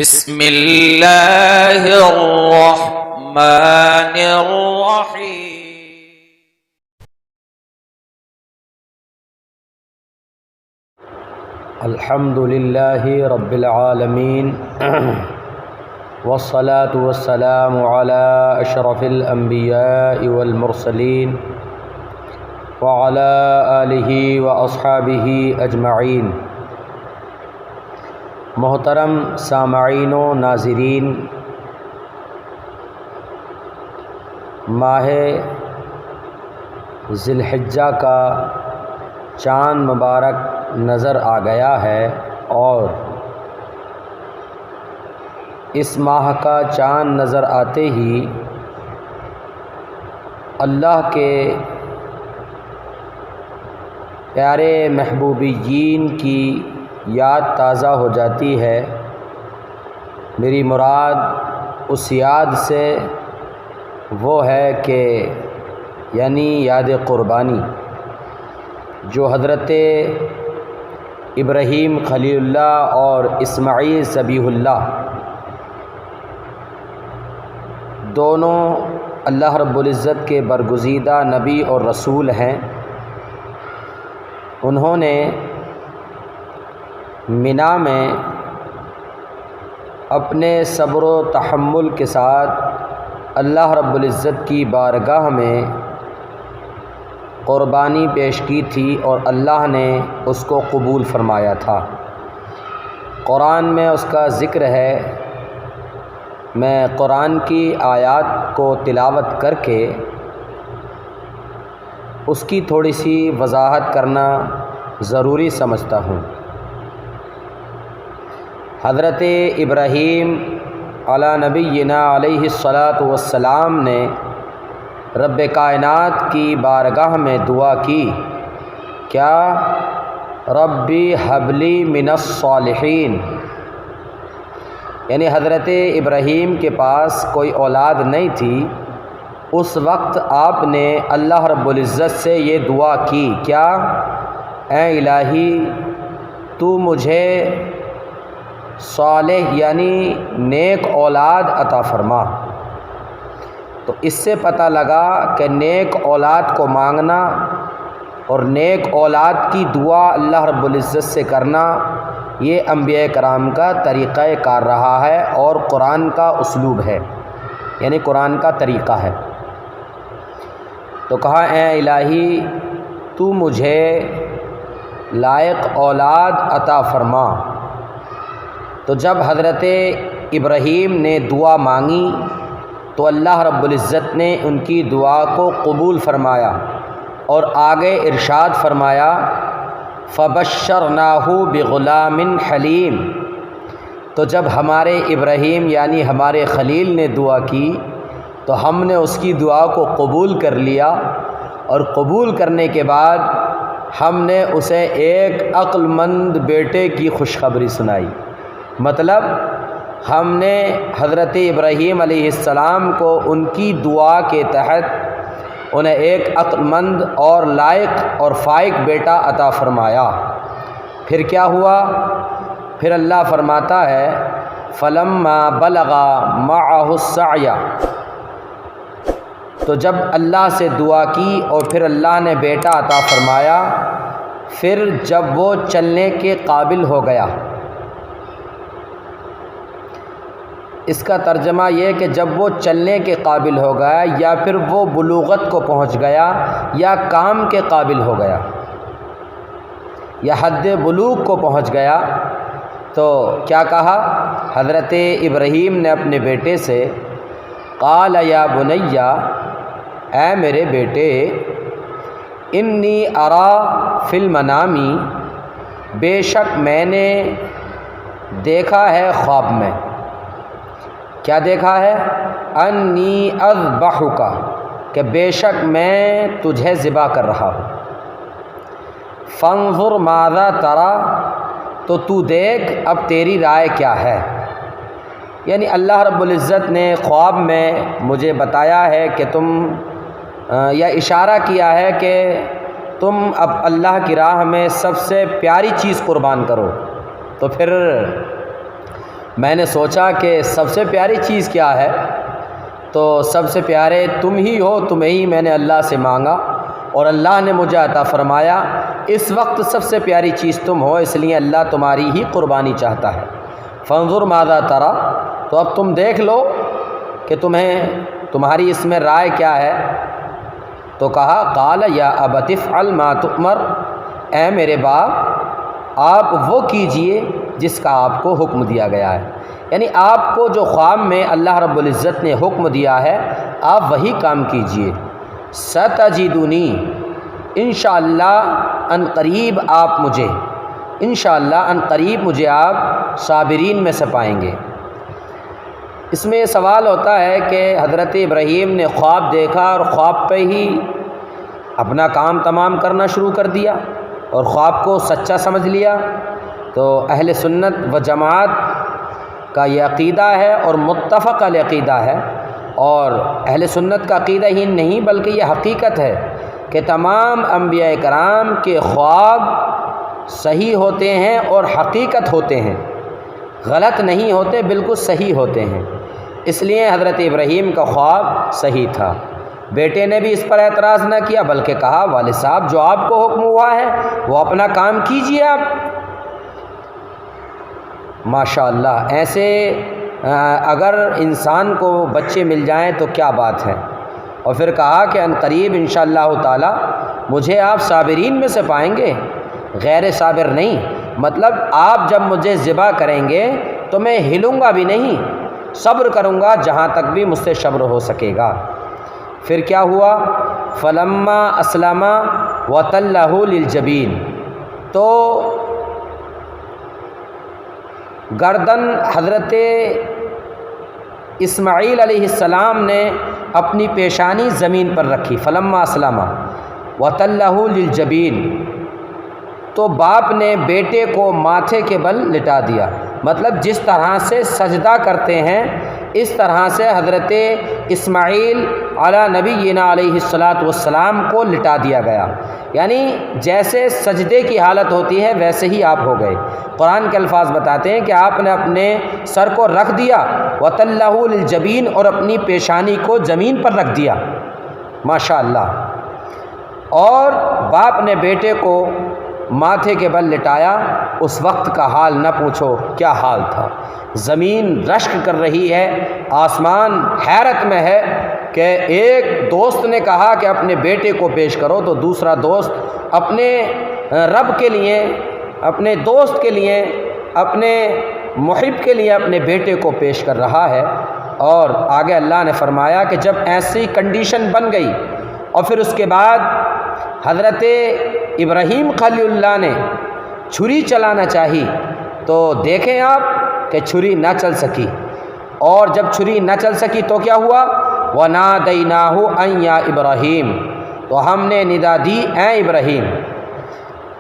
بسم اللہ الرحمن الرحیم۔ الحمد للہ رب العالمین والصلاة والسلام علی اشرف الانبیاء والمرسلین وعلی آلہ واصحابہ اجمعین۔ محترم سامعین و ناظرین، ماہ ذی الحجہ کا چاند مبارک نظر آ گیا ہے، اور اس ماہ کا چاند نظر آتے ہی اللہ کے پیارے محبوبین کی یاد تازہ ہو جاتی ہے۔ میری مراد اس یاد سے وہ ہے کہ یعنی یاد قربانی، جو حضرت ابراہیم خلیل اللہ اور اسماعیل ذبیح اللہ دونوں اللہ رب العزت کے برگزیدہ نبی اور رسول ہیں۔ انہوں نے مینا میں اپنے صبر و تحمل کے ساتھ اللہ رب العزت کی بارگاہ میں قربانی پیش کی تھی، اور اللہ نے اس کو قبول فرمایا تھا۔ قرآن میں اس کا ذکر ہے۔ میں قرآن کی آیات کو تلاوت کر کے اس کی تھوڑی سی وضاحت کرنا ضروری سمجھتا ہوں۔ حضرت ابراہیم علی نبینا علیہ الصلاۃ والسلام نے رب کائنات کی بارگاہ میں دعا کی، کیا ربی حبلی من الصالحین، یعنی حضرت ابراہیم کے پاس کوئی اولاد نہیں تھی۔ اس وقت آپ نے اللہ رب العزت سے یہ دعا کی، کیا اے الہی تو مجھے صالح یعنی نیک اولاد عطا فرما۔ تو اس سے پتہ لگا کہ نیک اولاد کو مانگنا اور نیک اولاد کی دعا اللہ رب العزت سے کرنا، یہ انبیاء کرام کا طریقہ کار رہا ہے اور قرآن کا اسلوب ہے، یعنی قرآن کا طریقہ ہے۔ تو کہا اے الہی تو مجھے لائق اولاد عطا فرما۔ تو جب حضرت ابراہیم نے دعا مانگی تو اللہ رب العزت نے ان کی دعا کو قبول فرمایا، اور آگے ارشاد فرمایا فَبَشَّرْنَاهُ بِغُلَامٍ حَلِيمٍ۔ تو جب ہمارے ابراہیم یعنی ہمارے خلیل نے دعا کی تو ہم نے اس کی دعا کو قبول کر لیا، اور قبول کرنے کے بعد ہم نے اسے ایک عقل مند بیٹے کی خوشخبری سنائی۔ مطلب ہم نے حضرت ابراہیم علیہ السلام کو ان کی دعا کے تحت انہیں ایک عقل مند اور لائق اور فائق بیٹا عطا فرمایا۔ پھر کیا ہوا؟ پھر اللہ فرماتا ہے فَلَمَّا بَلَغَ مَعَهُ السَّعْيَ۔ تو جب اللہ سے دعا کی اور پھر اللہ نے بیٹا عطا فرمایا، پھر جب وہ چلنے کے قابل ہو گیا۔ اس کا ترجمہ یہ کہ جب وہ چلنے کے قابل ہو گیا، یا پھر وہ بلوغت کو پہنچ گیا، یا کام کے قابل ہو گیا، یا حد بلوغ کو پہنچ گیا، تو کیا کہا حضرت ابراہیم نے اپنے بیٹے سے؟ قال یا بنیا، اے میرے بیٹے، انی ارا فی المنام، بے شک میں نے دیکھا ہے خواب میں۔ کیا دیکھا ہے؟ انی اذبحک، کہ بے شک میں تجھے ذبح کر رہا ہوں۔ فانظر ماذا تری، تو تو دیکھ اب تیری رائے کیا ہے۔ یعنی اللہ رب العزت نے خواب میں مجھے بتایا ہے کہ تم یا اشارہ کیا ہے کہ تم اب اللہ کی راہ میں سب سے پیاری چیز قربان کرو۔ تو پھر میں نے سوچا کہ سب سے پیاری چیز کیا ہے، تو سب سے پیارے تم ہی ہو، تمہیں ہی میں نے اللہ سے مانگا اور اللہ نے مجھے عطا فرمایا۔ اس وقت سب سے پیاری چیز تم ہو، اس لیے اللہ تمہاری ہی قربانی چاہتا ہے۔ فانظر ماذا ترى، تو اب تم دیکھ لو کہ تمہاری اس میں رائے کیا ہے۔ تو کہا قال یا ابت افعل ما تؤمر، اے میرے باپ آپ وہ کیجئے جس کا آپ کو حکم دیا گیا ہے، یعنی آپ کو جو خواب میں اللہ رب العزت نے حکم دیا ہے آپ وہی کام کیجئے۔ ستجدنی، انشاءاللہ ان قریب آپ مجھے، انشاءاللہ ان قریب مجھے آپ صابرین میں سے پائیں گے۔ اس میں یہ سوال ہوتا ہے کہ حضرت ابراہیم نے خواب دیکھا اور خواب پہ ہی اپنا کام تمام کرنا شروع کر دیا اور خواب کو سچا سمجھ لیا۔ تو اہل سنت و جماعت کا یہ عقیدہ ہے اور متفق العقیدہ ہے، اور اہل سنت کا عقیدہ ہی نہیں بلکہ یہ حقیقت ہے کہ تمام انبیاء کرام کے خواب صحیح ہوتے ہیں اور حقیقت ہوتے ہیں، غلط نہیں ہوتے، بالکل صحیح ہوتے ہیں۔ اس لیے حضرت ابراہیم کا خواب صحیح تھا۔ بیٹے نے بھی اس پر اعتراض نہ کیا بلکہ کہا والد صاحب جو آپ کو حکم ہوا ہے وہ اپنا کام کیجئے آپ۔ ماشاءاللہ، ایسے اگر انسان کو بچے مل جائیں تو کیا بات ہے۔ اور پھر کہا کہ ان قریب انشاءاللہ تعالی مجھے آپ صابرین میں سے پائیں گے، غیر صابر نہیں۔ مطلب آپ جب مجھے ذبح کریں گے تو میں ہلوں گا بھی نہیں، صبر کروں گا جہاں تک بھی مجھ سے صبر ہو سکے گا۔ پھر کیا ہوا؟ فلما اسلم وتلہ للجبین، تو گردن حضرت اسماعیل علیہ السلام نے اپنی پیشانی زمین پر رکھی، فلما اسلم وتلہ للجبین، تو باپ نے بیٹے کو ماتھے کے بل لٹا دیا۔ مطلب جس طرح سے سجدہ کرتے ہیں اس طرح سے حضرت اسماعیل علی نبینا علیہ الصلاۃ والسلام کو لٹا دیا گیا، یعنی جیسے سجدے کی حالت ہوتی ہے ویسے ہی آپ ہو گئے۔ قرآن کے الفاظ بتاتے ہیں کہ آپ نے اپنے سر کو رکھ دیا، وَتَلَّهُ لِلْجَبِينِ، اور اپنی پیشانی کو زمین پر رکھ دیا، ماشاءاللہ۔ اور باپ نے بیٹے کو ماتھے کے بل لٹایا۔ اس وقت کا حال نہ پوچھو کیا حال تھا، زمین رشک کر رہی ہے، آسمان حیرت میں ہے کہ ایک دوست نے کہا کہ اپنے بیٹے کو پیش کرو تو دوسرا دوست اپنے رب کے لیے، اپنے دوست کے لیے، اپنے محب کے لیے اپنے بیٹے کو پیش کر رہا ہے۔ اور آگے اللہ نے فرمایا کہ جب ایسی کنڈیشن بن گئی اور پھر اس کے بعد حضرت ابراہیم خلیل اللہ نے چھری چلانا چاہی تو دیکھیں آپ کہ چھری نہ چل سکی، اور جب چھری نہ چل سکی تو کیا ہوا؟ وَنَادَيْنَاهُ أَن يَا إِبْرَاهِيمُ، تو ہم نے ندا دی اے ابراہیم،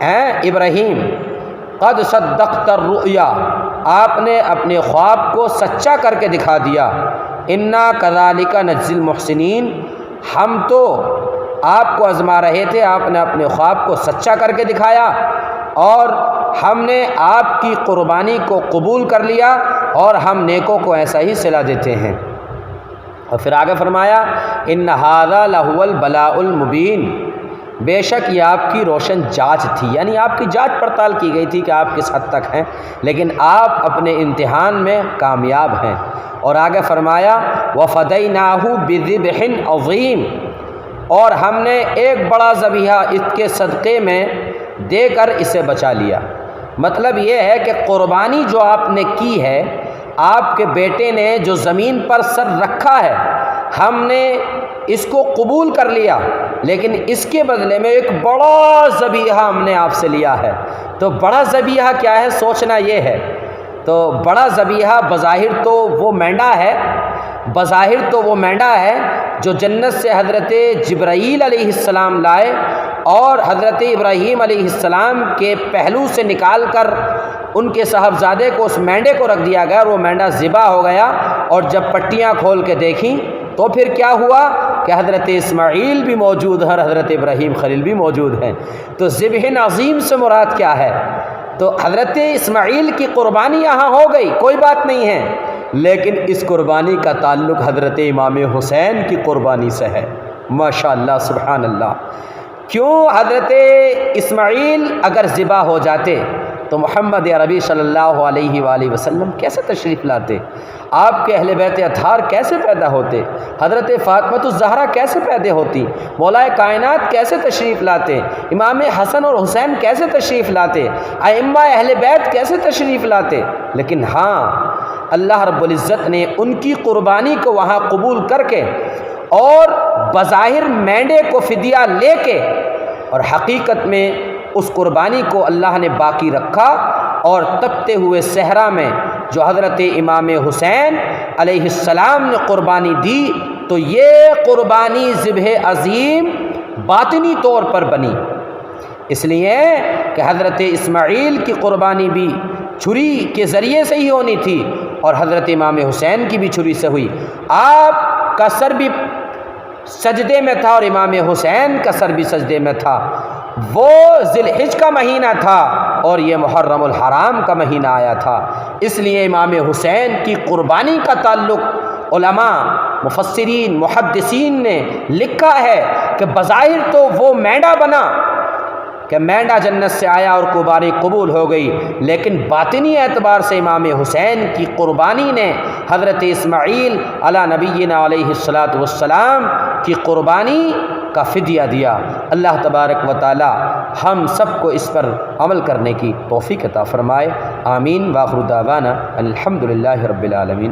اے ابراہیم، قد صدقت الرؤیا، آپ نے اپنے خواب کو سچا کر کے دکھا دیا، انا کذالک نجزی المحسنین، ہم تو آپ کو آزما رہے تھے، آپ نے اپنے خواب کو سچا کر کے دکھایا اور ہم نے آپ کی قربانی کو قبول کر لیا اور ہم نیکوں کو ایسا ہی صلہ دیتے ہیں۔ اور پھر آگے فرمایا ان ھذا لہو البلاء المبین، بے شک یہ آپ کی روشن جانچ تھی، یعنی آپ کی جانچ پڑتال کی گئی تھی کہ آپ کس حد تک ہیں، لیکن آپ اپنے امتحان میں کامیاب ہیں۔ اور آگے فرمایا وَفَدَيْنَاهُ بِذِبْحٍ عَظِيمٍ، اور ہم نے ایک بڑا ذبیحہ اس کے صدقے میں دے کر اسے بچا لیا۔ مطلب یہ ہے کہ قربانی جو آپ نے کی ہے، آپ کے بیٹے نے جو زمین پر سر رکھا ہے، ہم نے اس کو قبول کر لیا، لیکن اس کے بدلے میں ایک بڑا ذبیحہ ہم نے آپ سے لیا ہے۔ تو بڑا ذبیحہ کیا ہے سوچنا یہ ہے۔ تو بڑا ذبیحہ بظاہر تو وہ مینڈا ہے، بظاہر تو وہ مینڈا ہے جو جنت سے حضرت جبرائیل علیہ السلام لائے اور حضرت ابراہیم علیہ السلام کے پہلو سے نکال کر ان کے صاحبزادے کو اس مینڈے کو رکھ دیا گیا اور وہ مینڈا ذبح ہو گیا۔ اور جب پٹیاں کھول کے دیکھیں تو پھر کیا ہوا کہ حضرت اسماعیل بھی موجود ہیں اور حضرت ابراہیم خلیل بھی موجود ہیں۔ تو ذبح عظیم سے مراد کیا ہے؟ تو حضرت اسماعیل کی قربانی یہاں ہو گئی، کوئی بات نہیں ہے، لیکن اس قربانی کا تعلق حضرت امام حسین کی قربانی سے ہے۔ ماشاءاللہ سبحان اللہ۔ کیوں؟ حضرت اسماعیل اگر ذبح ہو جاتے تو محمد عربی صلی اللہ علیہ وآلہ وسلم کیسے تشریف لاتے؟ آپ کے اہل بیت اطہار کیسے پیدا ہوتے؟ حضرت فاطمہ الزہرا کیسے پیدا ہوتی؟ مولا کائنات کیسے تشریف لاتے؟ امام حسن اور حسین کیسے تشریف لاتے؟ ائمہ اہل بیت کیسے تشریف لاتے؟ لیکن ہاں، اللہ رب العزت نے ان کی قربانی کو وہاں قبول کر کے اور بظاہر مینڈے کو فدیہ لے کے، اور حقیقت میں اس قربانی کو اللہ نے باقی رکھا، اور تپتے ہوئے صحرا میں جو حضرت امام حسین علیہ السلام نے قربانی دی، تو یہ قربانی ذبح عظیم باطنی طور پر بنی، اس لیے کہ حضرت اسماعیل کی قربانی بھی چھری کے ذریعے سے ہی ہونی تھی، اور حضرت امام حسین کی بھی چھری سے ہوئی۔ آپ کا سر بھی سجدے میں تھا اور امام حسین کا سر بھی سجدے میں تھا۔ وہ ذی الحج کا مہینہ تھا اور یہ محرم الحرام کا مہینہ آیا تھا، اس لیے امام حسین کی قربانی کا تعلق علماء، مفسرین، محدثین نے لکھا ہے کہ بظاہر تو وہ مینڈا بنا کہ مینڈا جنت سے آیا اور قربانی قبول ہو گئی، لیکن باطنی اعتبار سے امام حسین کی قربانی نے حضرت اسماعیل علی نبینا علیہ الصلاۃ والسلام کی قربانی کا فدیہ دیا۔ اللہ تبارک و تعالی ہم سب کو اس پر عمل کرنے کی توفیق عطا فرمائے، آمین۔ وآخر دعوانا الحمدللہ رب العالمین۔